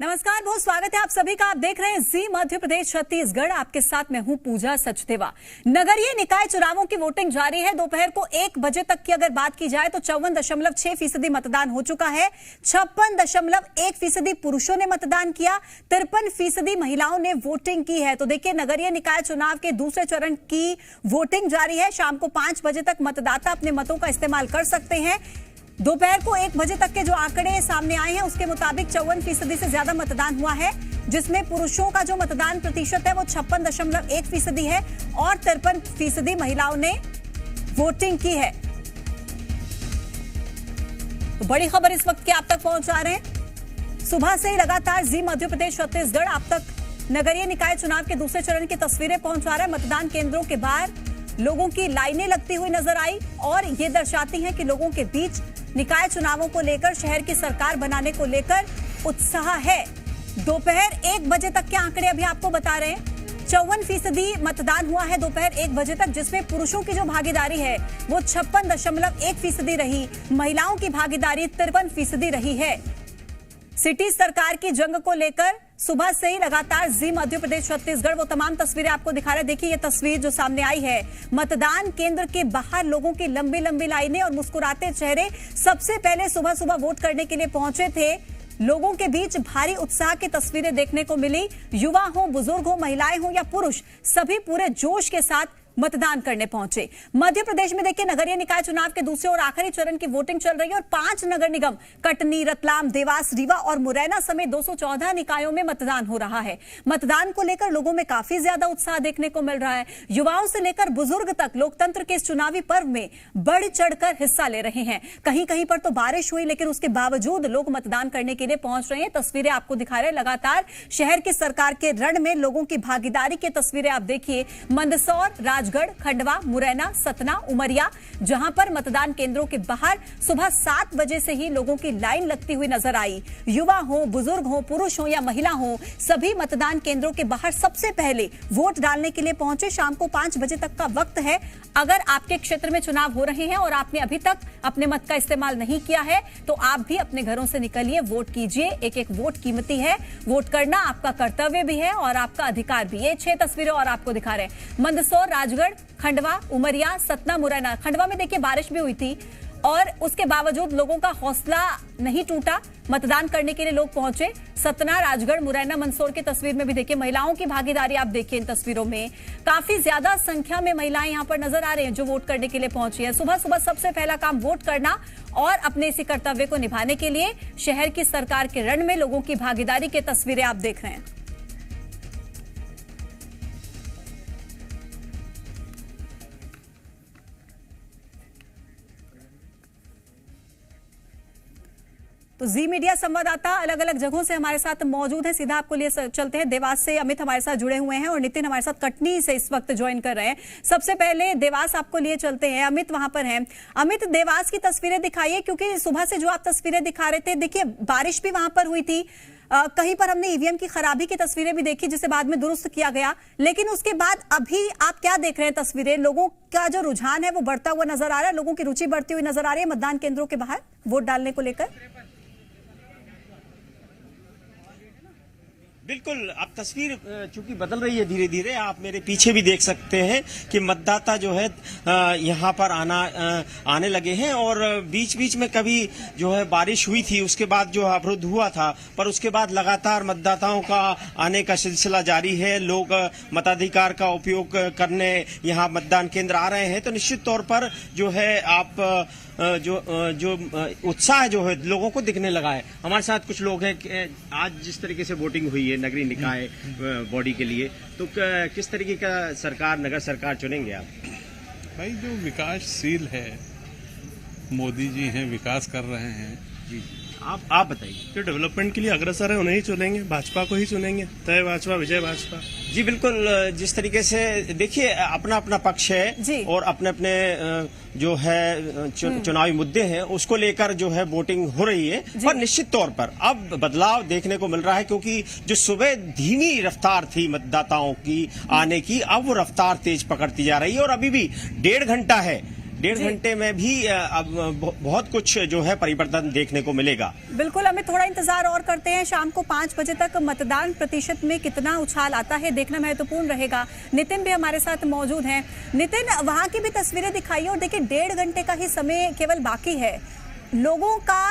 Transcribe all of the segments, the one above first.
नमस्कार, बहुत स्वागत है आप सभी का। आप देख रहे हैं जी मध्य प्रदेश छत्तीसगढ़। आपके साथ मैं हूं पूजा सचदेवा। नगरीय निकाय चुनावों की वोटिंग जारी है। दोपहर को 1 बजे तक की अगर बात की जाए तो 54.6% मतदान हो चुका है। 56.1% पुरुषों ने मतदान किया, 53% महिलाओं ने वोटिंग की है। तो देखिए, नगरीय निकाय चुनाव के दूसरे चरण की वोटिंग जारी है। शाम को 5 बजे तक मतदाता अपने मतों का इस्तेमाल कर सकते हैं। दोपहर को 1 बजे तक के जो आंकड़े सामने आए हैं उसके मुताबिक 54% से ज्यादा मतदान हुआ है, जिसमें पुरुषों का जो मतदान प्रतिशत है वो 56.1% है और 53% महिलाओं ने वोटिंग की है। तो बड़ी खबर इस वक्त की आप तक पहुंचा रहे हैं। सुबह से ही लगातार जी मध्य प्रदेश छत्तीसगढ़ आप तक नगरीय निकाय चुनाव के दूसरे चरण की तस्वीरें पहुंचा रहा है। मतदान केंद्रों के बाहर लोगों की लाइनें लगती हुई नजर आई और ये दर्शाती हैं कि लोगों के बीच निकाय चुनावों को लेकर, शहर की सरकार बनाने को लेकर उत्साह है। दोपहर 1 बजे तक के आंकड़े अभी आपको बता रहे हैं। 54% मतदान हुआ है दोपहर 1 बजे तक, जिसमें पुरुषों की जो भागीदारी है वो 56.1% रही, महिलाओं की भागीदारी 53% रही है। सिटी सरकार की जंग को लेकर सुबह से ही लगातार जी मध्य प्रदेश छत्तीसगढ़ वो तमाम तस्वीरें आपको दिखा रहे हैं। देखिए, ये तस्वीर जो सामने आई है, मतदान केंद्र के बाहर लोगों की लंबी लंबी लाइनें और मुस्कुराते चेहरे। सबसे पहले सुबह सुबह वोट करने के लिए पहुंचे थे। लोगों के बीच भारी उत्साह की तस्वीरें देखने को मिली। युवा हो, बुजुर्ग हो, महिलाएं हो या पुरुष, सभी पूरे जोश के साथ मतदान करने पहुंचे। मध्य प्रदेश में देखिए, नगरीय निकाय चुनाव के दूसरे और आखिरी चरण की वोटिंग चल रही है और 5 नगर निगम कटनी, रतलाम, देवास, रीवा और मुरैना समेत 214 निकायों में मतदान हो रहा है। मतदान को लेकर लोगों में काफी ज्यादा उत्साह देखने को मिल रहा है। युवाओं से लेकर बुजुर्ग तक लोकतंत्र के इस चुनावी पर्व में बढ़ चढ़कर हिस्सा ले रहे हैं। कहीं कहीं पर तो बारिश हुई, लेकिन उसके बावजूद लोग मतदान करने के लिए पहुंच रहे हैं। तस्वीरें आपको दिखा रहे हैं लगातार शहर की सरकार के रण में लोगों की भागीदारी की तस्वीरें आप देखिए। मंदसौर, राजगढ़, खंडवा, मुरैना, सतना, उमरिया, जहां पर मतदान केंद्रों के बाहर सुबह 7 बजे से ही लोगों की लाइन लगती हुई नजर आई। युवा हो, बुजुर्ग हो, पुरुष हो या महिला हो, सभी मतदान केंद्रों के बाहर सबसे पहले वोट डालने के लिए पहुंचे। शाम को 5 बजे तक का वक्त है। अगर आपके क्षेत्र में चुनाव हो रहे हैं और आपने अभी तक अपने मत का इस्तेमाल नहीं किया है तो आप भी अपने घरों से निकलिए, वोट कीजिए। एक एक वोट कीमती है। वोट करना आपका कर्तव्य भी है और आपका अधिकार भी। ये 6 तस्वीरें और आपको दिखा रहे हैं। मंदसौर, राजगढ़, खंडवा, उमरिया, सतना, मुरैना। खंडवा में देखिए बारिश भी हुई थी और उसके बावजूद लोगों का हौसला नहीं टूटा, मतदान करने के लिए लोग पहुंचे। सतना, राजगढ़, मुरैना, मंदसौर की तस्वीर में भी देखिए महिलाओं की भागीदारी आप देखिए। इन तस्वीरों में काफी ज्यादा संख्या में महिलाएं यहां पर नजर आ रही हैं जो वोट करने के लिए पहुंची हैं। सुबह सुबह सबसे पहला काम वोट करना और अपने इसी कर्तव्य को निभाने के लिए शहर की सरकार के रण में लोगों की भागीदारी की तस्वीरें आप देख रहे हैं। तो जी मीडिया संवाददाता अलग अलग जगहों से हमारे साथ मौजूद हैं। सीधा आपको लिए चलते हैं। देवास से अमित हमारे साथ जुड़े हुए हैं और नितिन हमारे साथ कटनी से इस वक्त ज्वाइन कर रहे हैं। सबसे पहले देवास आपको लिए चलते हैं। अमित वहां पर हैं। अमित, देवास की तस्वीरें दिखाइए, क्योंकि सुबह से जो आप तस्वीरें दिखा रहे थे, देखिए बारिश भी वहां पर हुई थी। कहीं पर हमने ईवीएम की खराबी की तस्वीरें भी देखी जिसे बाद में दुरुस्त किया गया, लेकिन उसके बाद अभी आप क्या देख रहे हैं तस्वीरें? लोगों का जो रुझान है वो बढ़ता हुआ नजर आ रहा है, लोगों की रुचि बढ़ती हुई नजर आ रही है मतदान केंद्रों के बाहर वोट डालने को लेकर। बिल्कुल, अब तस्वीर चूंकि बदल रही है धीरे धीरे। आप मेरे पीछे भी देख सकते हैं कि मतदाता जो है यहाँ पर आने लगे हैं और बीच बीच में कभी जो है बारिश हुई थी, उसके बाद जो अवरुद्ध हुआ था, पर उसके बाद लगातार मतदाताओं का आने का सिलसिला जारी है। लोग मताधिकार का उपयोग करने यहाँ मतदान केंद्र आ रहे हैं। तो निश्चित तौर पर जो है आप जो उत्साह जो है लोगों को दिखने लगा है। हमारे साथ कुछ लोग हैं। आज जिस तरीके से वोटिंग हुई है नगरीय निकाय बॉडी के लिए, तो किस तरीके का सरकार, नगर सरकार चुनेंगे आप? भाई, जो विकासशील है, मोदी जी हैं, विकास कर रहे हैं। जी, आप बताइए। जो डेवलपमेंट के लिए अग्रसर है उन्हें ही चुनेंगे, भाजपा को ही चुनेंगे। तय भाजपा, विजय भाजपा। जी बिल्कुल, जिस तरीके से देखिए अपना अपना पक्ष है और अपने अपने जो है चुनावी मुद्दे हैं उसको लेकर जो है वोटिंग हो रही है। और निश्चित तौर पर अब बदलाव देखने को मिल रहा है, क्योंकि जो सुबह धीमी रफ्तार थी मतदाताओं की आने की, अब वो रफ्तार तेज पकड़ती जा रही है और अभी भी 1.5 घंटा है 1.5 जी। घंटे में भी अब बहुत कुछ जो है परिवर्तन देखने को मिलेगा। बिल्कुल, हमें थोड़ा इंतजार और करते हैं। शाम को 5 बजे तक मतदान प्रतिशत में कितना उछाल आता है देखना महत्वपूर्ण रहेगा। नितिन भी हमारे साथ मौजूद हैं। नितिन, वहां की भी तस्वीरें दिखाइए और देखिए 1.5 घंटे का ही समय केवल बाकी है। लोगों का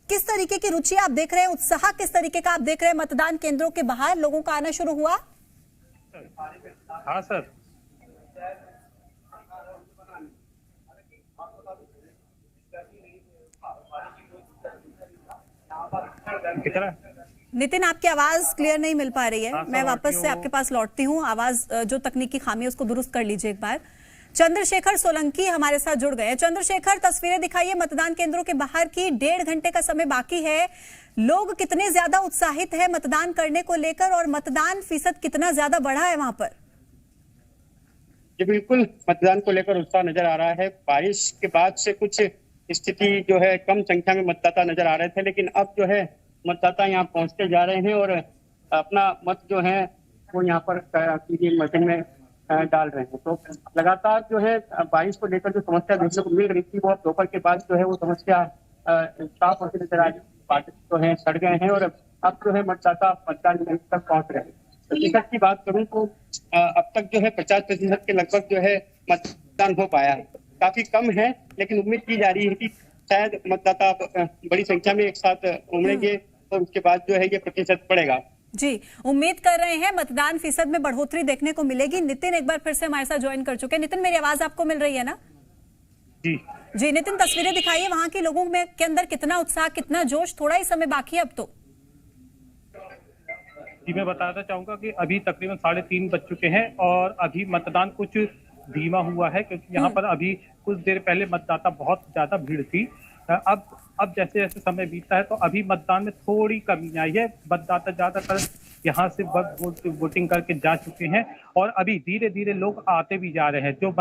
किस तरीके की रुचि आप देख रहे हैं, उत्साह किस तरीके का आप देख रहे हैं? मतदान केंद्रों के बाहर लोगों का आना शुरू हुआ? हाँ सर, कितना नितिन, आपकी आवाज क्लियर नहीं मिल पा रही है। हाँ, मैं वापस से समझती आपके पास लौटती हूँ। आवाज जो तकनीकी खामी है उसको दुरुस्त कर लीजिए एक बार। चंद्रशेखर सोलंकी हमारे साथ जुड़ गए हैं। चंद्रशेखर, तस्वीरें दिखाइए मतदान केंद्रों के बाहर की। 1.5 घंटे का समय बाकी है। लोग कितने ज्यादा उत्साहित है मतदान करने को लेकर और मतदान फीसद कितना ज्यादा बढ़ा है वहां पर? जी बिल्कुल, मतदान को लेकर उत्साह नजर आ रहा है। बारिश के बाद से कुछ स्थिति जो है, कम संख्या में मतदाता नजर आ रहे थे, लेकिन अब जो है मतदाता यहाँ पहुंचते जा रहे हैं और अपना मत जो है वो यहाँ पर मशीन में डाल रहे हैं। तो लगातार जो है बारिश को लेकर जो समस्या देखने को मिल रही थी, वो अब दोपहर के बाद जो है वो समस्या साफ होती नजर आ रही है। बादल जो है सड़ गए हैं और अब जो है मतदाता मतदान केंद्र तक पहुंच रहे हैं। प्रतिशत की बात करूं तो अब तक जो है 50% के लगभग जो है मतदान हो पाया है। काफी कम है, लेकिन उम्मीद की जा रही है कि शायद मतदाता बड़ी संख्या में एक साथ उमड़ेंगे और उसके बाद जो है ये प्रतिशत बढ़ेगा। जी, उम्मीद कर रहे हैं मतदान फीसद में बढ़ोतरी देखने को मिलेगी। नितिन एक बार फिर से हमारे साथ ज्वाइन कर चुके हैं। नितिन, मेरी आवाज आपको मिल रही है ना? जी जी नितिन, तस्वीरें दिखाइए वहां के लोगों में के अंदर कितना उत्साह, कितना जोश। थोड़ा ही समय बाकी है अब तो। जी, मैं बताना चाहूंगा कि अभी तकरीबन 3:30 बज चुके हैं और अभी मतदान कुछ धीमा हुआ है, क्योंकि यहाँ पर अभी कुछ देर पहले मतदाता बहुत ज्यादा भीड़ थी। अब जैसे जैसे समय बीतता है तो अभी मतदान में थोड़ी कमी आई है। मतदाता ज्यादातर यहाँ से वोटिंग करके जा चुके हैं और अभी धीरे धीरे लोग आते भी जा रहे हैं, जो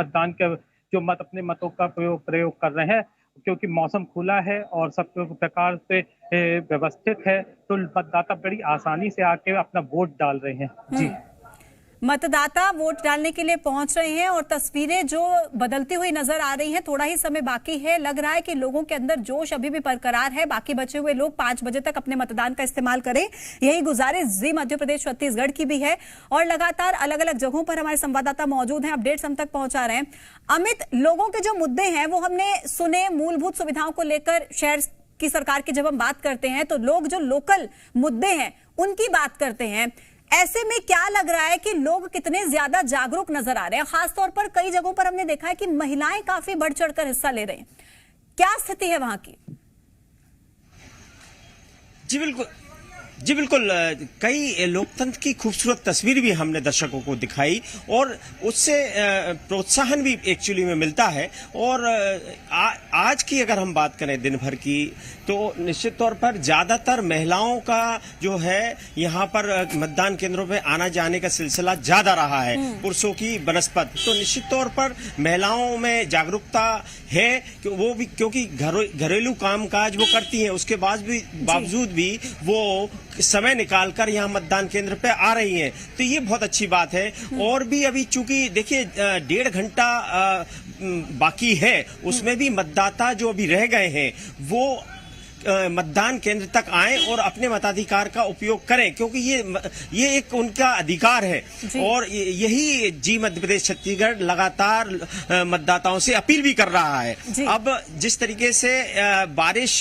अपने मतों का प्रयोग कर रहे हैं, क्योंकि मौसम खुला है और सब प्रकार से व्यवस्थित है, तो मतदाता बड़ी आसानी से आके अपना वोट डाल रहे हैं। जी, मतदाता वोट डालने के लिए पहुंच रहे हैं और तस्वीरें जो बदलती हुई नजर आ रही हैं। थोड़ा ही समय बाकी है। लग रहा है कि लोगों के अंदर जोश अभी भी बरकरार है। बाकी बचे हुए लोग 5 बजे तक अपने मतदान का इस्तेमाल करें, यही गुजारिश जी मध्य प्रदेश छत्तीसगढ़ की भी है। और लगातार अलग अलग जगहों पर हमारे संवाददाता मौजूद हैं, अपडेट्स हम तक पहुंचा रहे हैं। अमित, लोगों के जो मुद्दे हैं वो हमने सुने। मूलभूत सुविधाओं को लेकर शहर की सरकार की जब हम बात करते हैं तो लोग जो लोकल मुद्दे हैं उनकी बात करते हैं। ऐसे में क्या लग रहा है कि लोग कितने ज्यादा जागरूक नजर आ रहे हैं? खासतौर पर कई जगहों पर हमने देखा है कि महिलाएं काफी बढ़ चढ़कर हिस्सा ले रहे हैं। क्या स्थिति है वहां की? जी बिल्कुल, जी बिल्कुल। कई लोकतंत्र की खूबसूरत तस्वीर भी हमने दर्शकों को दिखाई और उससे प्रोत्साहन भी एक्चुअली में मिलता है। और आज की अगर हम बात करें दिन भर की, तो निश्चित तौर पर ज्यादातर महिलाओं का जो है यहाँ पर मतदान केंद्रों पे आना जाने का सिलसिला ज्यादा रहा है पुरुषों की बनस्पत। तो निश्चित तौर पर महिलाओं में जागरूकता है कि वो भी, क्योंकि घरेलू कामकाज वो करती हैं, उसके बावजूद भी वो समय निकालकर यहाँ मतदान केंद्र पे आ रही हैं। तो ये बहुत अच्छी बात है। और भी अभी चूंकि देखिए 1.5 घंटा बाकी है, उसमें भी मतदाता जो अभी रह गए हैं वो मतदान केंद्र तक आए और अपने मताधिकार का उपयोग करें, क्योंकि ये एक उनका अधिकार है। और यही जी मध्य प्रदेश छत्तीसगढ़ लगातार मतदाताओं से अपील भी कर रहा है। अब जिस तरीके से बारिश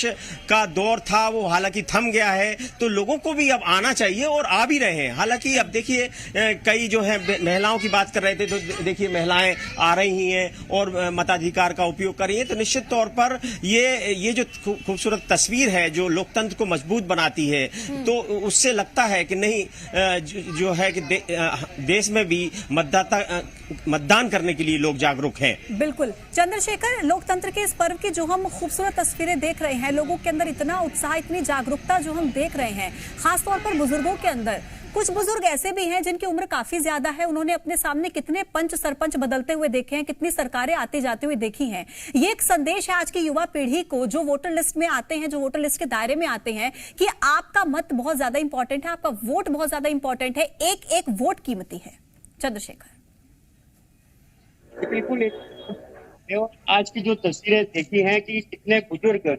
का दौर था वो हालांकि थम गया है, तो लोगों को भी अब आना चाहिए और आ भी रहे हैं। हालांकि अब देखिए कई जो है महिलाओं की बात कर रहे थे, तो देखिए महिलाएं आ रही हैं और मताधिकार का उपयोग कर रही हैं। तो निश्चित तौर पर ये जो खूबसूरत तस्वीर है जो लोकतंत्र को मजबूत बनाती है, तो उससे लगता है कि नहीं जो है कि देश में भी मतदान करने के लिए लोग जागरूक हैं। बिल्कुल चंद्रशेखर, लोकतंत्र के इस पर्व की जो हम खूबसूरत तस्वीरें देख रहे हैं, लोगों के अंदर इतना उत्साह, इतनी जागरूकता जो हम देख रहे हैं, खासतौर पर बुजुर्गों के अंदर। कुछ बुजुर्ग ऐसे भी हैं जिनकी उम्र काफी ज्यादा है, उन्होंने अपने सामने कितने पंच सरपंच बदलते हुए देखे हैं, कितनी सरकारें आती जाती हुई देखी हैं। ये एक संदेश है आज की युवा पीढ़ी को, जो वोटर लिस्ट में आते हैं, जो वोटर लिस्ट के दायरे में आते हैं, कि आपका मत बहुत ज्यादा इंपॉर्टेंट है, आपका वोट बहुत ज्यादा इंपॉर्टेंट है, एक एक वोट कीमती है। चंद्रशेखर, बिल्कुल सकते हो। आज की जो तस्वीरें देखी हैं कि कितने बुजुर्ग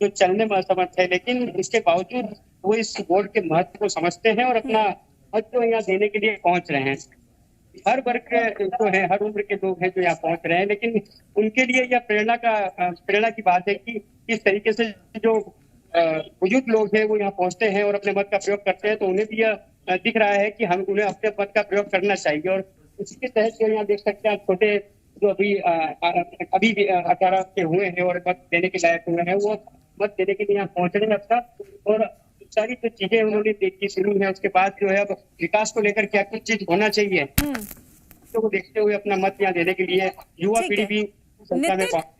जो चलने में असमर्थ है, लेकिन इसके बावजूद वो इस वोट के महत्व को समझते हैं और अपना मत जो यहाँ देने के लिए पहुंच रहे हैं। हर वर्ग के जो है, हर उम्र के लोग हैं जो यहाँ पहुंच रहे हैं, लेकिन उनके लिए यह प्रेरणा की बात है कि किस तरीके से जो बुजुर्ग लोग हैं वो यहाँ पहुंचते हैं और अपने मत का प्रयोग करते हैं, तो उन्हें भी यह दिख रहा है कि हम उन्हें अपने मत का प्रयोग करना चाहिए। और उसी के तहत जो यहाँ देख सकते हैं छोटे जो अभी भी 18 के हुए हैं और मत देने के लायक हुए हैं, वो मत देने के लिए यहाँ पहुंच रहे हैं अब तक। और सारी जो चीजें उन्होंने देखी शुरू है, उसके बाद जो है अब विकास को लेकर क्या कुछ चीज होना चाहिए तो देखते हुए अपना मत यहाँ देने के लिए युवा पीढ़ी भी संख्या में पहुंच।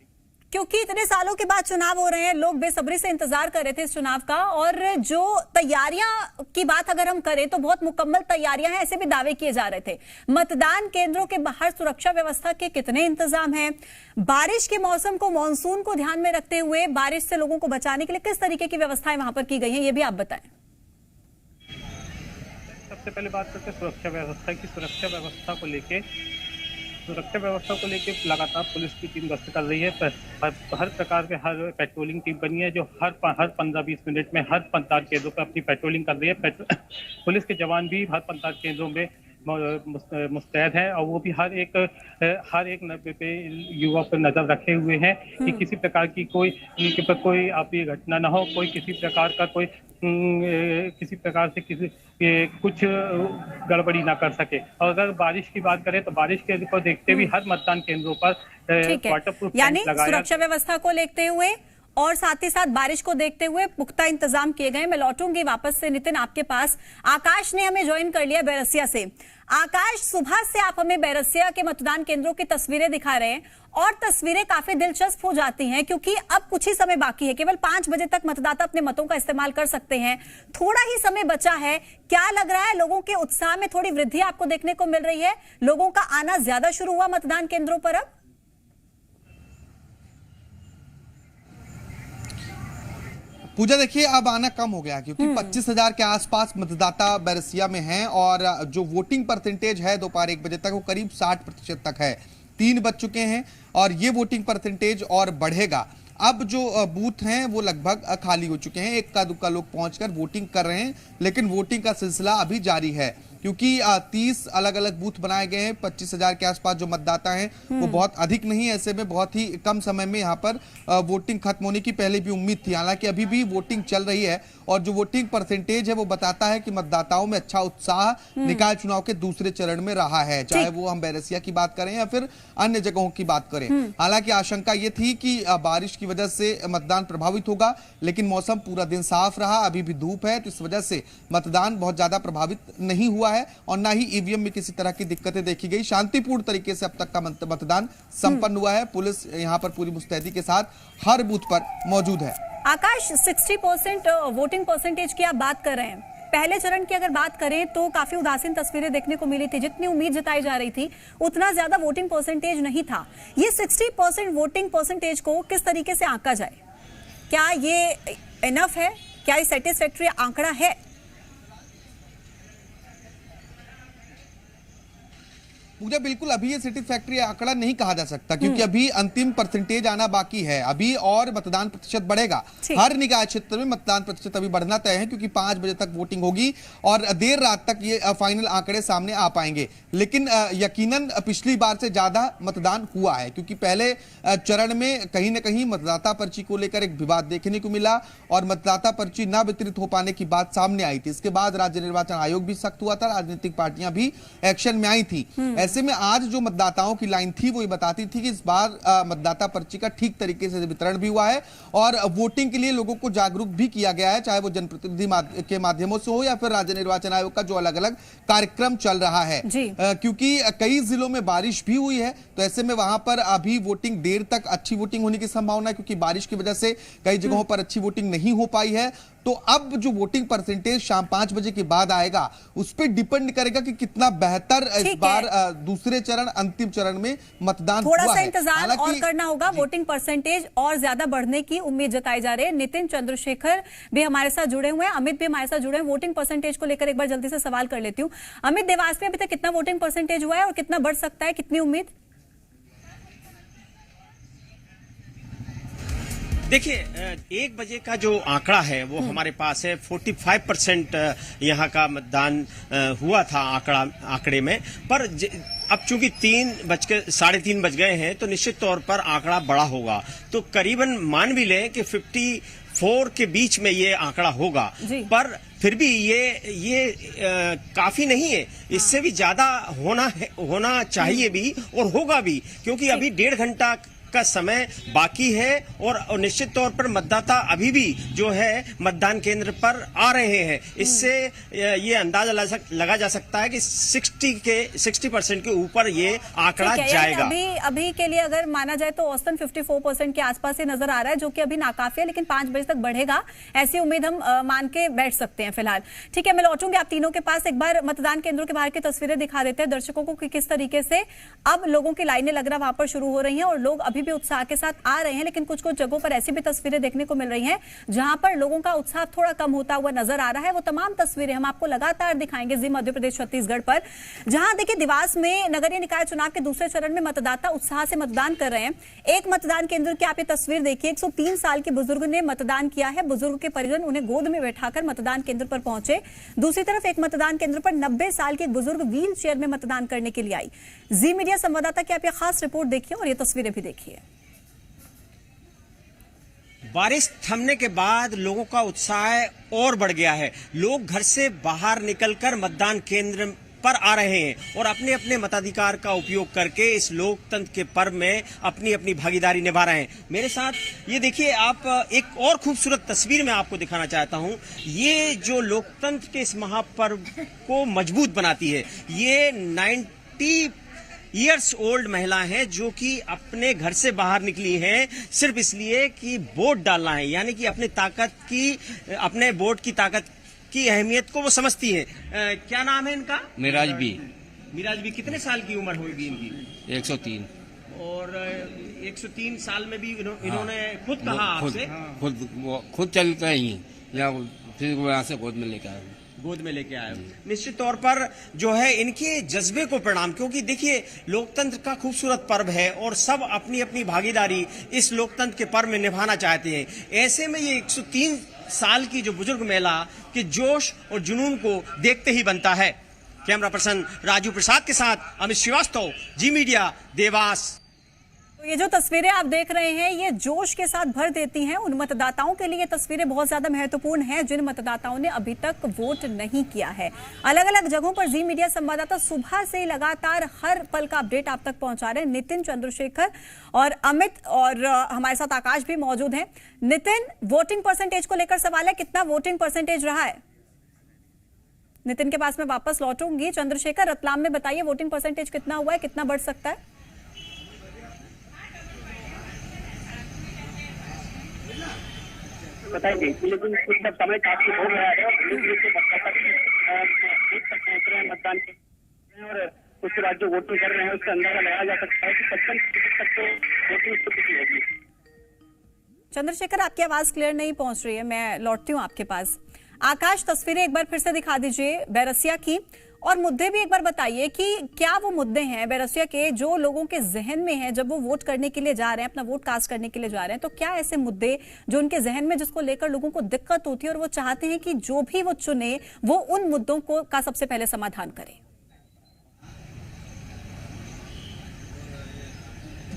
क्योंकि इतने सालों के बाद चुनाव हो रहे हैं, लोग बेसब्री से इंतजार कर रहे थे इस चुनाव का, और जो तैयारियां की बात अगर हम करें तो बहुत मुकम्मल तैयारियां हैं, ऐसे भी दावे किए जा रहे थे। मतदान केंद्रों के बाहर सुरक्षा व्यवस्था के कितने इंतजाम हैं? बारिश के मौसम को, मानसून को ध्यान में रखते हुए बारिश से लोगों को बचाने के लिए किस तरीके की व्यवस्थाएं वहां पर की गई हैं, ये भी आप बताएं। सबसे पहले बात करते हैं सुरक्षा व्यवस्था की। सुरक्षा व्यवस्था को लेके लगातार पुलिस की टीम गश्त कर रही है। हर प्रकार के हर पेट्रोलिंग टीम बनी है जो हर 15-20 मिनट में हर मतदान केंद्रों पर अपनी पेट्रोलिंग कर रही है। पुलिस के जवान भी हर मतदान केंद्रों में मुस्तैद है और वो भी हर एक नब्बे पे युवा पर नजर रखे हुए हैं कि किसी प्रकार की कोई अप्रिय घटना ना हो, कोई किसी प्रकार का किसी प्रकार से कुछ गड़बड़ी ना कर सके। और अगर बारिश की बात करें तो बारिश को देखते हुए हर मतदान केंद्रों पर वाटरप्रूफ यानी सुरक्षा व्यवस्था को लेते हुए और साथ ही साथ बारिश को देखते हुए पुख्ता इंतजाम किए गए। मैं लौटूंगी वापस से नितिन आपके पास। आकाश ने हमें ज्वाइन कर लिया बैरसिया से। आकाश, सुबह से आप हमें बैरसिया के मतदान केंद्रों की तस्वीरें दिखा रहे हैं और तस्वीरें काफी दिलचस्प हो जाती हैं क्योंकि अब कुछ ही समय बाकी है, केवल 5 बजे तक मतदाता अपने मतों का इस्तेमाल कर सकते हैं। थोड़ा ही समय बचा है, क्या लग रहा है लोगों के उत्साह में थोड़ी वृद्धि आपको देखने को मिल रही है? लोगों का आना ज्यादा शुरू हुआ मतदान केंद्रों पर अब? पूजा देखिए अब आना कम हो गया क्योंकि 25,000 के आसपास मतदाता बैरसिया में हैं और जो वोटिंग परसेंटेज है दोपहर 1 बजे तक वो करीब 60% तक है। 3 बज चुके हैं और ये वोटिंग परसेंटेज और बढ़ेगा। अब जो बूथ हैं वो लगभग खाली हो चुके हैं, इक्का दुक्का लोग पहुंचकर वोटिंग कर रहे हैं, लेकिन वोटिंग का सिलसिला अभी जारी है क्योंकि 30 अलग अलग बूथ बनाए गए हैं। 25,000 के आसपास जो मतदाता हैं वो बहुत अधिक नहीं है, ऐसे में बहुत ही कम समय में यहाँ पर वोटिंग खत्म होने की पहले भी उम्मीद थी। हालांकि अभी भी वोटिंग चल रही है और जो वोटिंग परसेंटेज है वो बताता है कि मतदाताओं में अच्छा उत्साह निकाय चुनाव के दूसरे चरण में रहा है, चाहे वो हम बैरसिया की बात करें या फिर अन्य जगहों की बात करें। हालांकि आशंका ये थी कि बारिश की वजह से मतदान प्रभावित होगा, लेकिन मौसम पूरा दिन साफ रहा, अभी भी धूप है, तो इस वजह से मतदान बहुत ज्यादा प्रभावित नहीं हुआ है और ना ही ईवीएम में किसी तरह की दिक्कतें देखी गई। शांतिपूर्ण तरीके से अब तक का मतदान संपन्न हुआ है। पुलिस यहाँ पर पूरी मुस्तैदी के साथ हर बूथ पर मौजूद है। आकाश, 60% वोटिंग परसेंटेज की आप बात कर रहे हैं। पहले चरण की अगर बात करें तो काफी उदासीन तस्वीरें देखने को मिली थी। जितनी उम्मीद जताई जा रही थी उतना ज्यादा वोटिंग परसेंटेज नहीं था। ये 60% वोटिंग परसेंटेज को किस तरीके से आंका जाए? क्या ये इनफ है? क्या ये सेटिस्फैक्टरी आंकड़ा है? पूजा बिल्कुल अभी ये सेटिस्फैक्टरी आंकड़ा नहीं कहा जा सकता क्योंकि अभी अंतिम परसेंटेज आना बाकी है। अभी और मतदान प्रतिशत बढ़ेगा। हर निकाय क्षेत्र में मतदान प्रतिशत अभी बढ़ना तय है क्योंकि 5 बजे तक वोटिंग होगी और देर रात तक ये फाइनल आंकड़े सामने आ पाएंगे। लेकिन यकीनन पिछली बार से ज्यादा मतदान हुआ है क्योंकि पहले चरण में कहीं ना कहीं मतदाता पर्ची को लेकर एक विवाद देखने को मिला और मतदाता पर्ची न वितरित हो पाने की बात सामने आई थी। इसके बाद राज्य निर्वाचन आयोग भी सख्त हुआ था, राजनीतिक पार्टियां भी एक्शन में आई थी। ऐसे में आज जो मतदाताओं की लाइन थी वो ये बताती थी कि इस बार मतदाता पर्ची का ठीक तरीके से वितरण भी हुआ है और वोटिंग के लिए लोगों को जागरूक भी किया गया है, चाहे वो जनप्रतिनिधि के माध्यमों से हो या फिर राज्य निर्वाचन आयोग का जो अलग अलग कार्यक्रम चल रहा है। क्योंकि कई जिलों में बारिश भी हुई है तो ऐसे में वहां पर अभी वोटिंग देर तक अच्छी वोटिंग होने की संभावना है क्योंकि बारिश की वजह से कई जगहों पर अच्छी वोटिंग नहीं हो पाई है। तो अब जो वोटिंग परसेंटेज शाम 5 बजे के बाद आएगा उस पर डिपेंड करेगा कि कितना बेहतर इस बार दूसरे चरण अंतिम चरण में मतदान थोड़ा सा इंतजार और करना होगा। वोटिंग परसेंटेज और ज्यादा बढ़ने की उम्मीद जताई जा रही है। नितिन चंद्रशेखर भी हमारे साथ जुड़े हुए हैं, अमित भी हमारे साथ जुड़े हैं। वोटिंग परसेंटेज को लेकर एक बार जल्दी से सवाल कर लेती हूँ। अमित, देवास में अभी तक कितना वोटिंग परसेंटेज हुआ है और कितना बढ़ सकता है, कितनी उम्मीद? देखिए 1 बजे का जो आंकड़ा है वो हमारे पास है 45% यहाँ का मतदान हुआ था आंकड़े में, पर अब चूंकि 3:03 बज गए हैं तो निश्चित तौर पर आंकड़ा बड़ा होगा, तो करीबन मान भी लें कि 54 के बीच में ये आंकड़ा होगा, पर फिर भी ये काफी नहीं है, इससे भी ज्यादा होना चाहिए भी और होगा भी, क्योंकि अभी 1.5 घंटा का समय बाकी है और निश्चित तौर पर मतदाता अभी भी जो है मतदान केंद्र पर आ रहे हैं। इससे ये अंदाजा लगा जा सकता है कि 60% के ऊपर ये आंकड़ा जाएगा। अभी के लिए अगर माना जाए तो औसतन 54% के आसपास ही नजर आ रहा है, जो कि अभी नाकाफी है, लेकिन 5 बजे तक बढ़ेगा, ऐसी उम्मीद हम मान के बैठ सकते हैं फिलहाल। ठीक है, मैं लौटूंगी आप तीनों के पास। एक बार मतदान केंद्रों के बाहर की तस्वीरें दिखा देते हैं दर्शकों को कि किस तरीके से अब लोगों की लाइनें लगना वहां पर शुरू हो रही हैं और लोग अभी भी उत्साह के साथ आ रहे हैं, लेकिन कुछ जगहों पर ऐसी भी तस्वीरें देखने को मिल रही हैं जहां पर लोगों का उत्साह थोड़ा कम होता हुआ नजर आ रहा है। वो तमाम तस्वीरें हम आपको लगातार दिखाएंगे जी मध्य प्रदेश छत्तीसगढ़ पर, जहां देखिए देवास में नगरीय निकाय चुनाव के दूसरे चरण में मतदाता उत्साह से मतदान कर रहे हैं। एक मतदान केंद्र की आप ये तस्वीर देखिए, 103 साल के बुजुर्ग ने मतदान किया है। बुजुर्ग के परिजन उन्हें गोद में बैठाकर मतदान केंद्र पर पहुंचे। दूसरी तरफ एक मतदान केंद्र पर 90 साल की एक बुजुर्ग व्हील चेयर में मतदान करने के लिए आई। जी मीडिया संवाददाता की आप ये खास रिपोर्ट देखिए और ये तस्वीरें भी देखिए। बारिश थमने के बाद लोगों का उत्साह और बढ़ गया है। लोग घर से बाहर निकलकर मतदान केंद्र पर आ रहे हैं और अपने अपने मताधिकार का उपयोग करके इस लोकतंत्र के पर्व में अपनी अपनी भागीदारी निभा रहे हैं। मेरे साथ ये देखिए, आप एक और खूबसूरत तस्वीर में आपको दिखाना चाहता हूं। ये जो लोकतंत्र के इस महापर्व को मजबूत बनाती है, ये 90 ईयर्स ओल्ड महिला है जो कि अपने घर से बाहर निकली हैं सिर्फ इसलिए कि वोट डालना है, यानी कि अपने वोट की ताकत की अहमियत को वो समझती है। क्या नाम है इनका? मिराज बी। कितने साल की उम्र होगी इनकी? 103। और 103 साल में भी इन्होंने खुद कहा आपसे? खुद चलते ही या फिर यहाँ से गोद में लेके आए। निश्चित तौर पर जो है इनके जज्बे को प्रणाम, क्योंकि देखिए लोकतंत्र का खूबसूरत पर्व है और सब अपनी अपनी भागीदारी इस लोकतंत्र के पर्व में निभाना चाहते हैं। ऐसे में ये 103 साल की जो बुजुर्ग महिला के जोश और जुनून को देखते ही बनता है। कैमरा पर्सन राजू प्रसाद के साथ अमित श्रीवास्तव, जी मीडिया, देवास। ये जो तस्वीरें आप देख रहे हैं ये जोश के साथ भर देती हैं उन मतदाताओं के लिए। ये तस्वीरें बहुत ज्यादा महत्वपूर्ण हैं जिन मतदाताओं ने अभी तक वोट नहीं किया है। अलग अलग जगहों पर जी मीडिया संवाददाता सुबह से लगातार हर पल का अपडेट आप तक पहुंचा रहे हैं। नितिन, चंद्रशेखर और अमित और हमारे साथ आकाश भी मौजूद हैं। नितिन, वोटिंग परसेंटेज को लेकर सवाल है, कितना वोटिंग परसेंटेज रहा है? नितिन के पास मैं वापस लौटूंगी। चंद्रशेखर, रतलाम में बताइए वोटिंग परसेंटेज कितना हुआ है, कितना बढ़ सकता है? बताएंगे, लेकिन कुछ समय काफी हो गया है और मतदान और कुछ राज्य वोटिंग कर रहे हैं, उसका अंदाजा लगाया जा सकता है कि 55% तक तो वोटिंग स्थिति होगी। चंद्रशेखर, आपकी आवाज क्लियर नहीं पहुंच रही है, मैं लौटती हूं आपके पास। आकाश, तस्वीरें एक बार फिर से दिखा दीजिए बैरसिया की, और मुद्दे भी एक बार बताइए कि क्या वो मुद्दे हैं बैरसिया के जो लोगों के जहन में हैं जब वो वोट करने के लिए जा रहे हैं, अपना वोट कास्ट करने के लिए जा रहे हैं, तो क्या ऐसे मुद्दे जो उनके जहन में जिसको लेकर लोगों को दिक्कत होती है और वो चाहते हैं कि जो भी वो चुने वो उन मुद्दों का सबसे पहले समाधान करे?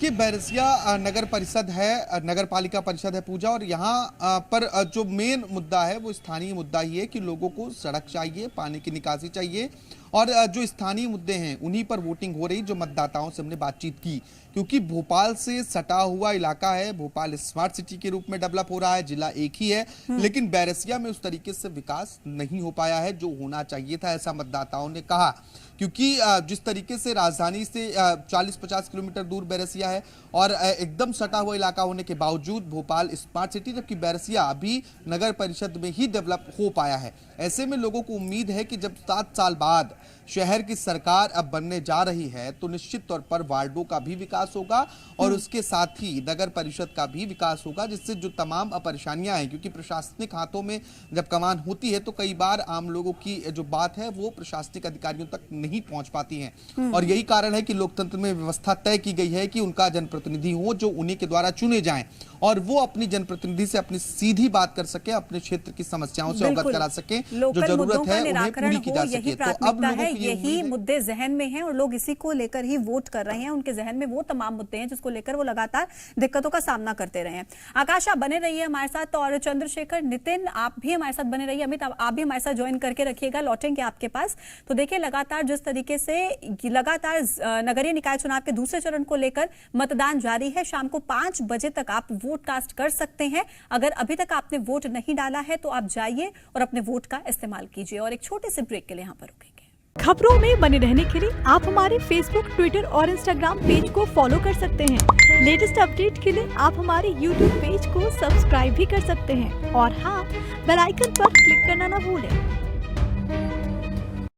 कि बैरसिया नगर परिषद है, नगर पालिका परिषद है पूजा, और यहाँ पर जो मेन मुद्दा है वो स्थानीय मुद्दा ही है कि लोगों को सड़क चाहिए, पानी की निकासी चाहिए, और जो स्थानीय मुद्दे हैं उन्हीं पर वोटिंग हो रही। जो मतदाताओं से हमने बातचीत की, क्योंकि भोपाल से सटा हुआ इलाका है, भोपाल स्मार्ट सिटी के रूप में डेवलप हो रहा है, जिला एक ही है, लेकिन बैरसिया में उस तरीके से विकास नहीं हो पाया है जो होना चाहिए था, ऐसा मतदाताओं ने कहा। क्योंकि जिस तरीके से राजधानी से 40-50 किलोमीटर दूर बैरसिया है और एकदम सटा हुआ इलाका होने के बावजूद भोपाल स्मार्ट सिटी, जबकि बैरसिया अभी नगर परिषद में ही डेवलप हो पाया है। ऐसे में लोगों को उम्मीद है कि जब 7 साल बाद शहर की सरकार अब बनने जा रही है तो निश्चित तौर पर वार्डों का भी विकास होगा और उसके साथ ही नगर परिषद का भी विकास होगा, जिससे जो तमाम परेशानियां हैं, क्योंकि प्रशासनिक हाथों में जब कमान होती है तो कई बार आम लोगों की जो बात है वो प्रशासनिक अधिकारियों तक नहीं पहुंच पाती है। और यही कारण है कि लोकतंत्र में व्यवस्था तय की गई है कि उनका जनप्रतिनिधि हो जो उन्हीं के द्वारा चुने जाएं और वो अपनी जनप्रतिनिधि से अपनी सीधी बात कर सके, अपने क्षेत्र की समस्याओं से अवगत करा सके, जो जरूरत है उन्हें पूरी की जा सके। तो अब लोगों की यही मुद्दे जहन में हैं और लोग इसी को लेकर ही वोट कर रहे हैं। उनके जहन में वो तमाम मुद्दे हैं जिसको लेकर वो लगातार दिक्कतों का सामना करते रहे हैं। आकाश, आप बने रहिए हमारे साथ और चंद्रशेखर, नितिन आप भी हमारे साथ बने रहिए, अमित आप भी हमारे साथ ज्वाइन करके रखिएगा, लौटेंगे आपके पास। तो देखिए लगातार जिस तरीके से लगातार नगरीय निकाय चुनाव के दूसरे चरण को लेकर मतदान जारी है, शाम को 5 बजे तक आप वोट कास्ट कर सकते हैं। अगर अभी तक आपने वोट नहीं डाला है तो आप जाइए और अपने वोट का इस्तेमाल कीजिए। और एक छोटे से ब्रेक के लिए यहाँ पर रुकेंगे। खबरों में बने रहने के लिए आप हमारे फेसबुक, ट्विटर और इंस्टाग्राम पेज को फॉलो कर सकते हैं। लेटेस्ट अपडेट के लिए आप हमारे यूट्यूब पेज को सब्सक्राइब भी कर सकते हैं और हाँ, बेल आइकन पर क्लिक करना ना भूलें।